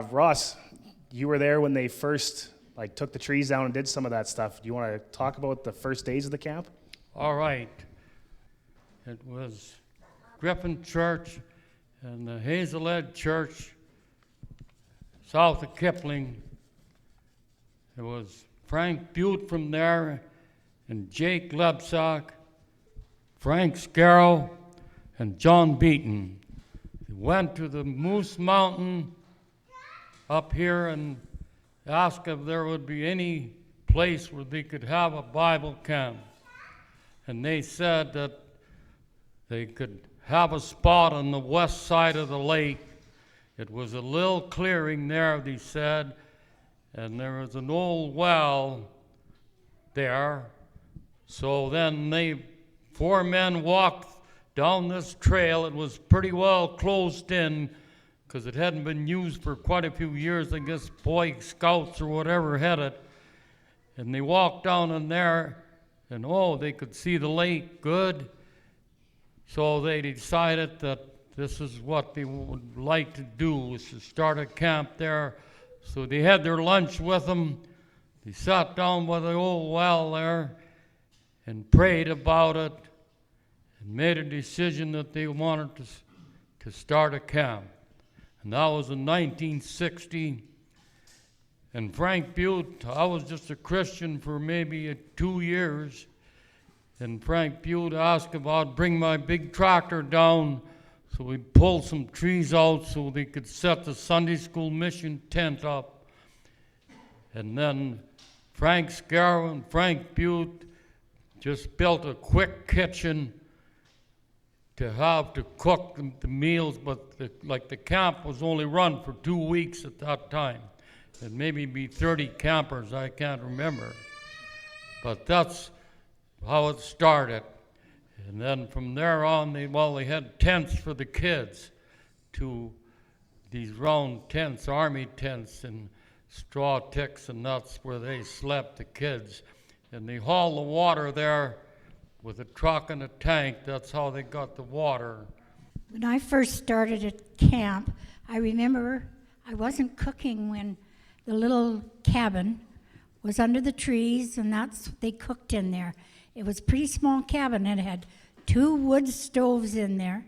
Ross, you were there when they first took the trees down and did some of that stuff. Do you want to talk about the first days of the camp? All right. It was Griffin Church and the Hazelhead Church south of Kipling. It was Frank Butte from there and Jake Lebsack, Frank Scarrow, and John Beaton. They went to the Moose Mountain up here and asked if there would be any place where they could have a Bible camp. And they said that they could have a spot on the west side of the lake. It was a little clearing there, they said, and there was an old well there. So then four men walked down this trail. It was pretty well closed in because it hadn't been used for quite a few years. I guess Boy Scouts or whatever had it. And they walked down in there, and they could see the lake good. So they decided that this is what they would like to do, was to start a camp there. So they had their lunch with them. They sat down by the old well there and prayed about it and made a decision that they wanted to start a camp. And that was in 1960. And Frank Butte, I was just a Christian for maybe 2 years. And Frank Butte asked if I'd bring my big tractor down so we pulled some trees out so they could set the Sunday school mission tent up. And then Frank Scarrow and Frank Butte just built a quick kitchen to have to cook the meals, but the camp was only run for 2 weeks at that time. It maybe be 30 campers, I can't remember. But that's how it started. And then from there on, they had tents for the kids, these round tents, army tents, and straw ticks, and that's where they slept, the kids. And they hauled the water there with a truck and a tank. That's how they got the water. When I first started at camp, I remember I wasn't cooking when the little cabin was under the trees, and they cooked in there. It was a pretty small cabin. It had 2 wood stoves in there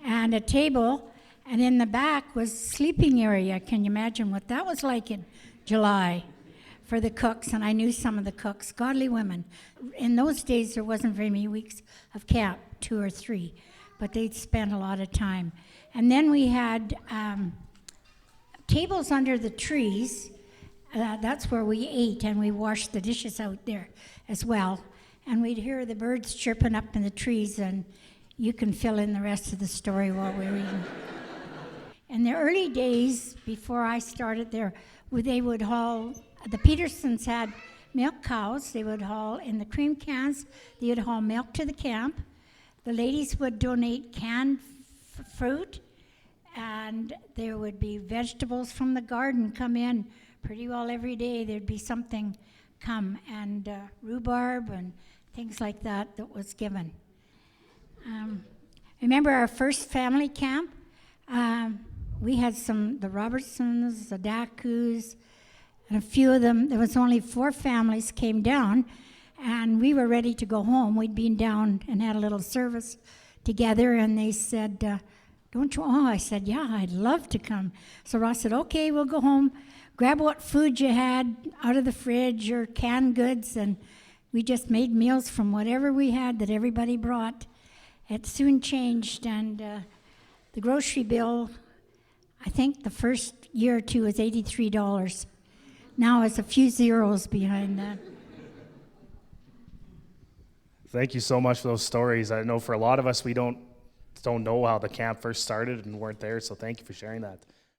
and a table, and in the back was sleeping area. Can you imagine what that was like in July for the cooks? And I knew some of the cooks, godly women. In those days, there wasn't very many weeks of camp, 2 or 3, but they'd spend a lot of time. And then we had tables under the trees. That's where we ate, and we washed the dishes out there as well. And we'd hear the birds chirping up in the trees, and you can fill in the rest of the story while we're eating. In the early days, before I started there, they would haul, the Pettersons had milk cows. They would haul in the cream cans. They would haul milk to the camp. The ladies would donate canned fruit, and there would be vegetables from the garden come in pretty well every day. There'd be something come, and rhubarb and things like that was given. Remember our first family camp? We had the Robertsons, the Dakus, and a few of them. There was only 4 families came down, and we were ready to go home. We'd been down and had a little service together, and they said, don't you? Oh, I said, yeah, I'd love to come. So Ross said, okay, we'll go home. Grab what food you had out of the fridge or canned goods, and we just made meals from whatever we had that everybody brought. It soon changed, and the grocery bill, I think the first year or two was $83. Now it's a few zeros behind that. Thank you so much for those stories. I know for a lot of us, we don't know how the camp first started and weren't there, so thank you for sharing that.